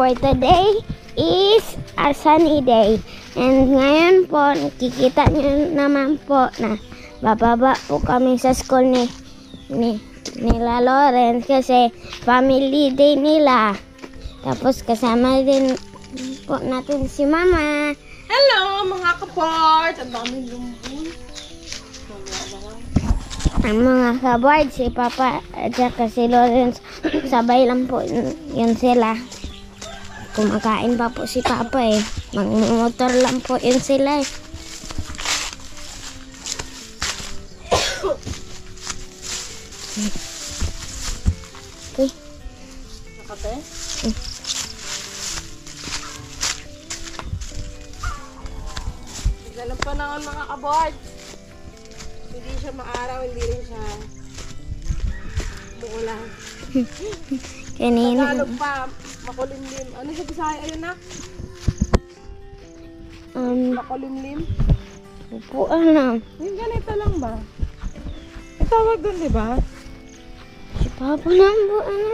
for today is a sunny day. And ngayon po, nakikita nyo naman po na bababa po kami sa school nila Lawrence kasi family day nila. Tapos kasama din po natin si Mama. Hello mga kaport! Ang daming lumbun. Ang mga kaboard, si Papa at saka si Lawrence, sabay lang po yun sila. Kumakain pa po si Papa eh. Magmotor lang po yun sila eh. Okay. Nakabe? Ganun pa naman mga kabord. Hindi siya maaraw, hindi rin siya muulan. Kanina. Tagalog pa, makulimlim. Ano siya Bisaya? Ayun na? Makulimlim? Upo alam. Yung ganito lang ba? Itawag doon, di ba? Si Papa lang po ano.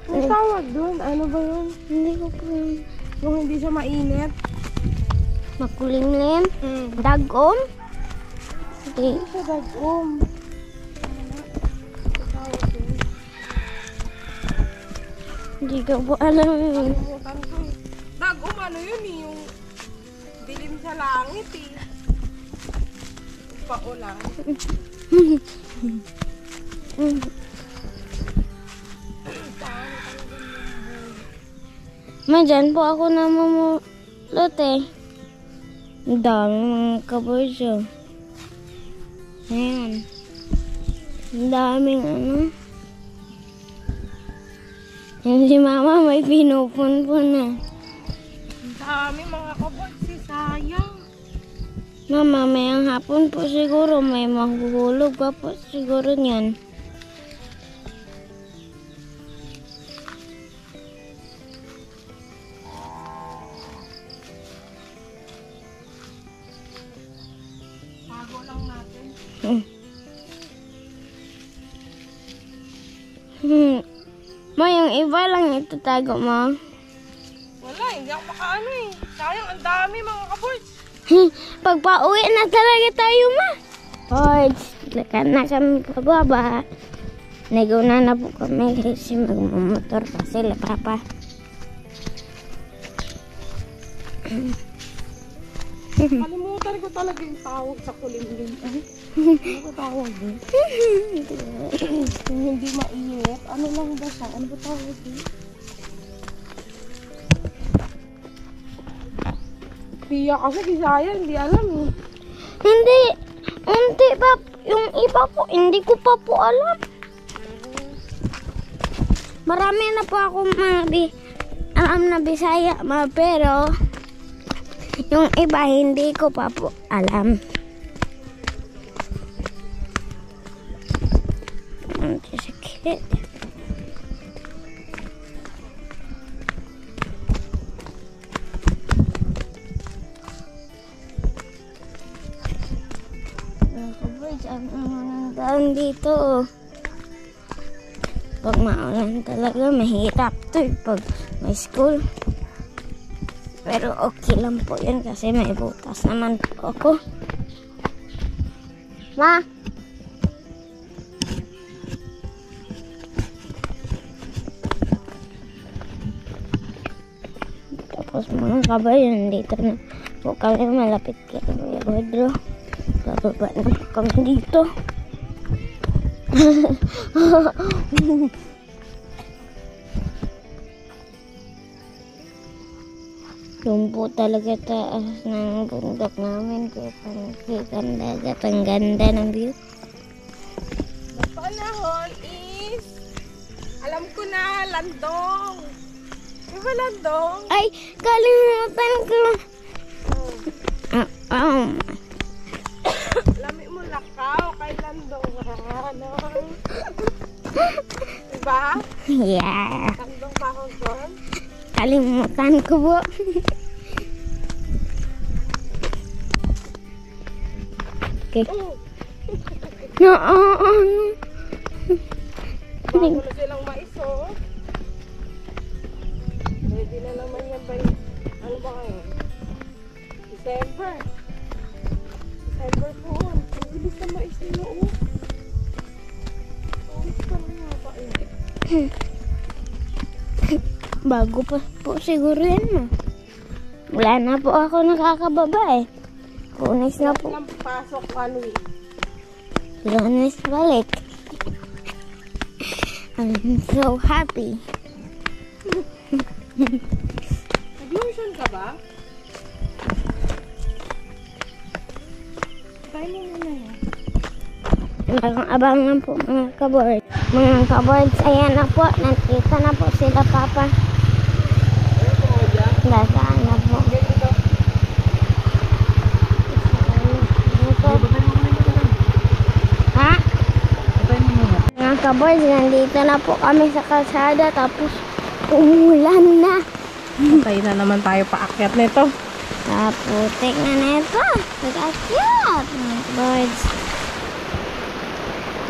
Ang tawag doon, ano ba yun? Hindi ko po yun. Kung hindi siya mainit. Makulimlim. Dagom. Hindi. Hindi siya dagom. Hindi ko po alam yun. Kalimutan ko eh. Dagom ano yun eh, yung dilim sa langit eh. Yung paulan. Ma, dyan po ako namumulot eh. Ang dami mga kaboys oh. Ayan. Ang daming ano. Yan si Mama may pinupunpun na. Ang dami mga kabot si sayang. Mama, mayang hapon po siguro may mahuhulog pa po siguro niyan. Tago lang natin. Ma, yung iba lang ito tago mo. Wala, hindi ako makaano eh. Sayang, ang dami mga kabot. Pagpa-uwi na talaga tayo, Ma. Boys, lakan na kami pababa. Naguna na po kami kasi magmamotor pa sila, Papa. Kalimutan ko talaga yung tawag sa kulimlim. Ano ko tawag eh? Yung hindi mainit. Ano lang ba siya? Ano ba tawag eh? Pia kasi Bisaya, hindi alam eh. Hindi pa, yung iba po, hindi ko pa po alam. Marami na po ako alam na Bisaya, Ma, pero yung iba hindi ko pa po alam. Ang sakit. Ang daan dito. Pag maulan talaga, mahirap to pag may school. Pero okay lang po yun kasi may butas naman po ako. Ma! Tapos mga kabayan, dito na po kami malapit kay Kuya Pedro. Bababa na po kami dito. Yung po talaga taas ng bundok namin. Kaya parang dagat. Ang ganda ng view. The panahon is, alam ko na, landong. Di ba landong? Ay, kalimutan ko. Lami mo lakaw kay landong. Ano? Diba? Yeah. Landong pa ako doon. Kalimutan ko po. Okay. No, Bago na silang mais, oh. September. September po. Ang bilis na mais nila, oh. Oh, parang haba eh. Bago pa po siguro yan, no? Wala na po ako nakakababa eh. Lunes na po. Nang pasok, ano eh. Lunes balik. I'm so happy. Nag-lotion ka ba? Try mo muna yan. Abang-abang po mga kaboard. Mga kaboards, ayan na po. Nandito na po sila, Papa. Nasaan na po. Ha? Mga kaboards, nandito na po kami sa kalsada. Tapos, umulan na. Tayo na naman tayo paakyat nito. Putik na neto. Nag-akyat. Mga kaboards.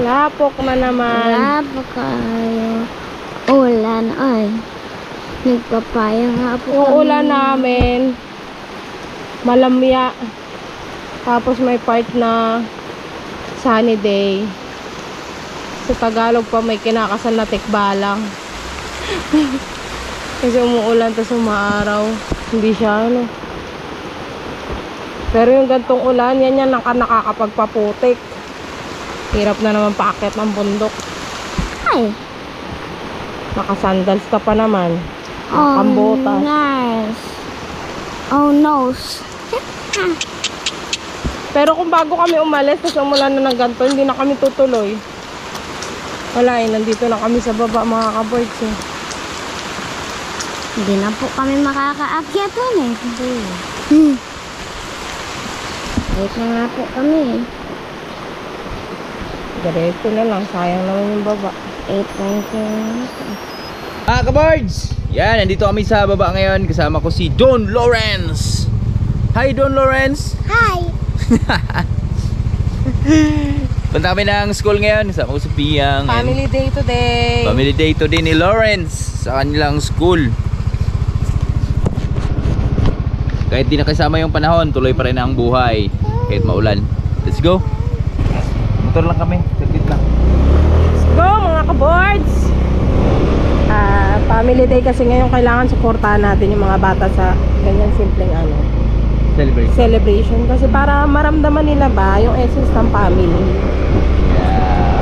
Lapok na naman. Wala po kayo. Ulan ay. Nagpapaya nga po Yung ulan namin, malamya. Tapos may part na sunny day. Sa Tagalog pa may kinakasal na tikbalang. Kasi umuulan tas umaaraw. Hindi siya ano. Pero yung gantong ulan, yan nakakapagpaputik. Hirap na naman paakyat ng bundok. Ay. Nakasandals ka pa naman. Oh, Kambotas. nice. Oh, no. Pero kung bago kami umalis, tapos umulan na ng ganito, hindi na kami tutuloy. Wala eh, nandito na kami sa baba mga kaboys eh. Hindi na po kami makakaakyat dun eh. Hindi. Wait na nga po kami eh. Diretso na lang, sayang naman yung baba. 8:20. Mga kaboards! Yan, nandito kami sa baba ngayon. Kasama ko si Don Lawrence. Hi Don Lawrence! Hi! Punta kami ng school ngayon. Kasama ko si Piyang. Family day today. Family day today ni Lawrence sa kanilang school. Kahit di nakasama yung panahon, tuloy pa rin ang buhay. Kahit maulan. Let's go! Motor lang kami, saglit lang. Let's go mga kaboards! Family day kasi ngayon kailangan suportahan natin yung mga bata sa ganyan simpleng ano, celebration. Kasi para maramdaman nila ba yung essence ng family.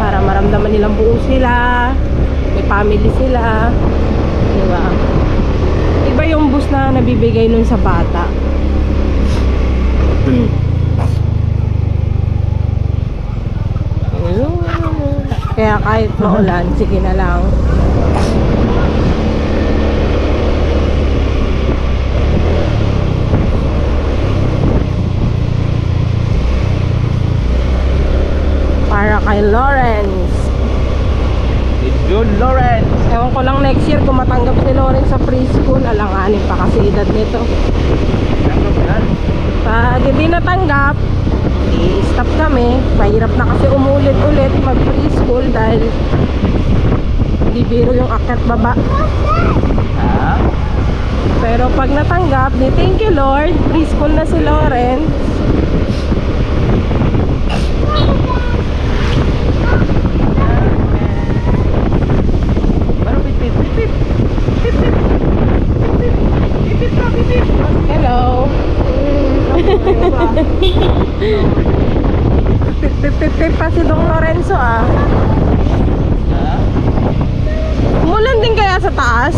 Para maramdaman nilang buo sila, may family sila, diba? Iba yung boost na nabibigay nun sa bata. Kaya kahit maulan, sige na lang. Para kay Lawrence. Si Don Lawrence. Ewan ko lang next year kung matanggap si Lawrence sa preschool. Alanganin pa kasi edad nito. Pag hindi natanggap, i-stop kami. Mahirap na kasi umulit-ulit mag-preschool dahil hindi biro yung akyat baba. Pero pag natanggap, di thank you Lord, preschool na si Lawrence. Hello. Pip pa si Dong Lorenzo ah. Umulan din kaya sa taas?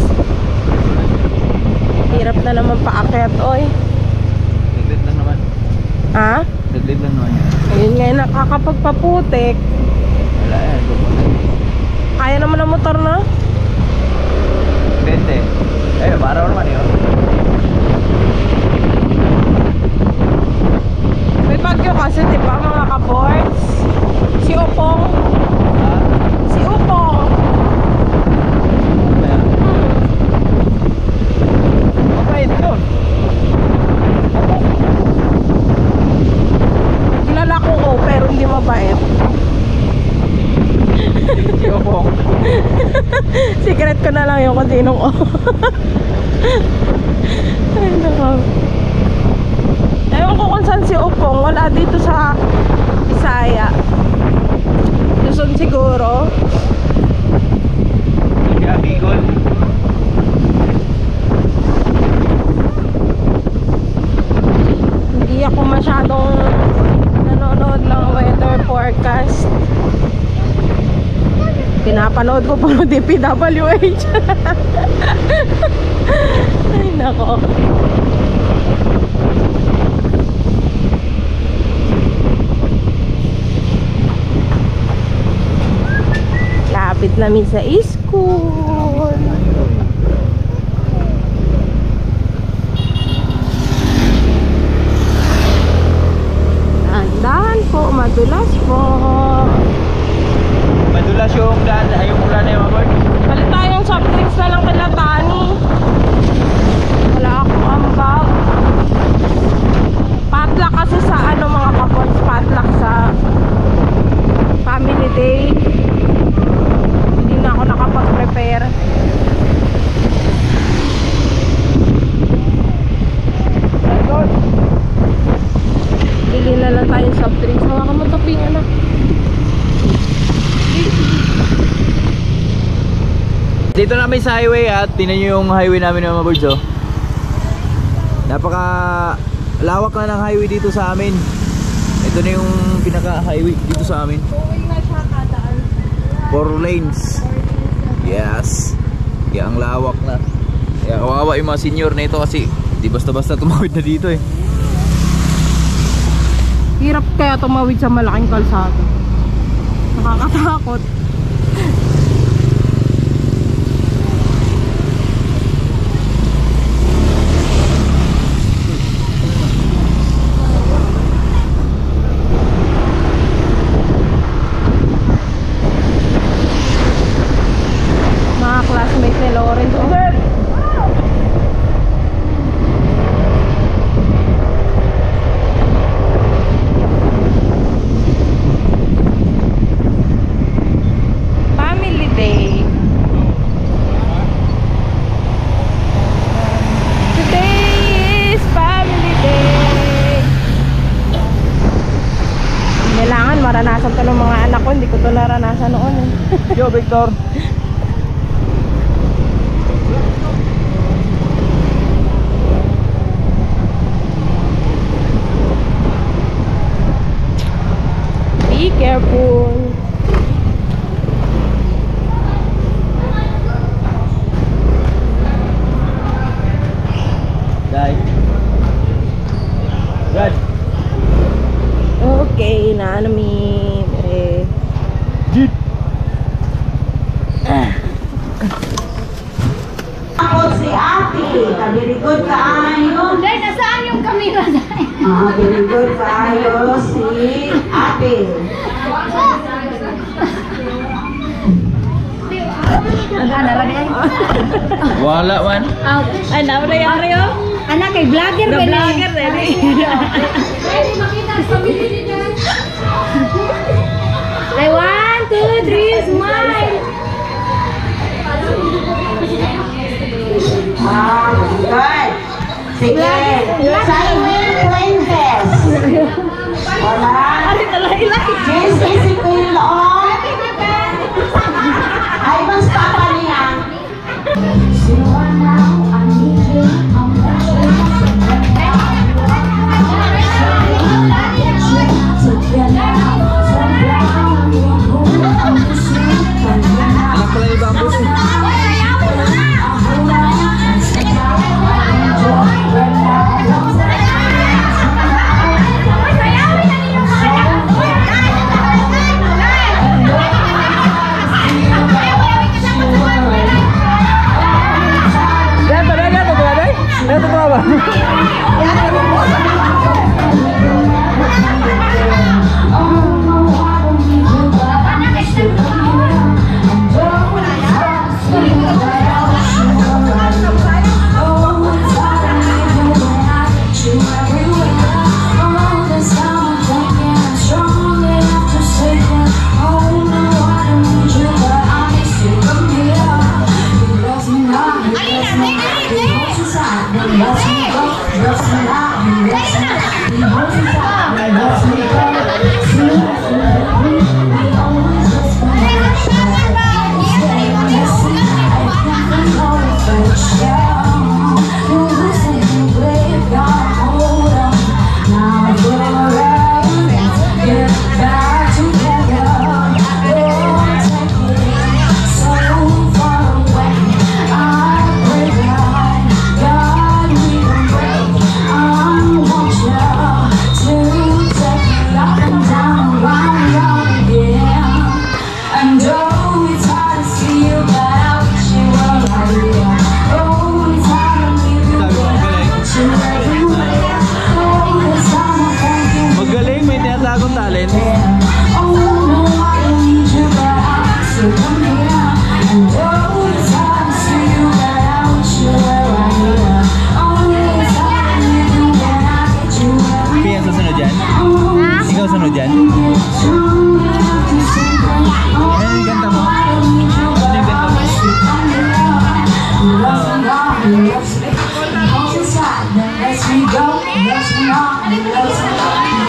Hirap na naman paakyat, oy. Saglit lang naman. Ha? Saglit lang naman. Ayun nga, nakakapagpaputik. Wala yan. Kaya naman ang motor na? Dente. Eh, maraw naman yun. May bagyo kasi, di ba mga kaboards? Si Upong. Si Upong. Mabait yun. Kilala ko O, pero hindi mabait. Si Opong. Secret ko na lang yung kung sinong O. Ay, nako. Ewan masyadong nanonood ng weather forecast. Pinapanood ko puro DPWH. Ay nako. Lapit namin sa school. Dahan po, madulas po. Madulas yung daan, ayaw mula na yung abort. Palit tayong soft drinks na lang kila Tani. Wala akong ambag. Padlock kasi sa ano mga kapons, padlock sa family day. Hindi na ako nakapag-prepare. Bili na lang tayong soft drinks. Hawakan mo taping anak. Dito namin sa highway at tingnan nyo yung highway namin ng mga birds, oh. Napaka lawak na ng highway dito sa amin. Ito na yung pinaka highway dito sa amin. 4 lanes. Yes. Kaya ang lawak na. Kaya kawawa yung mga senior na ito kasi di basta-basta tumawid na dito eh. Hirap kaya tumawid sa malaking kalsada. Nakakatakot. Mga classmates ni Lawrence. Naranasan to ng mga anak ko, hindi ko to naranasan noon eh. Yo, Victor. Be careful. Dai. Good. Okay, naanami. Jit. Ako si Ate. Very good ka ayo. Day, nasaan yung camera, Day? Very good ka ayo si Ate. Wala man. Ay, nawala yung Aryo. Anak, kay vlogger ba na? Vlogger rin eh. Ay, 1, 2, 3, smile! Good. Sige. Simon Fuentes. Wala. Jess Ezequiel on. Ay, mas papa niya. Anak pala ni Bambus. Yeah.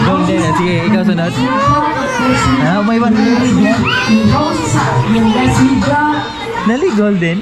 Golden. Sige, ikaw sunod. May one. Nali Golden.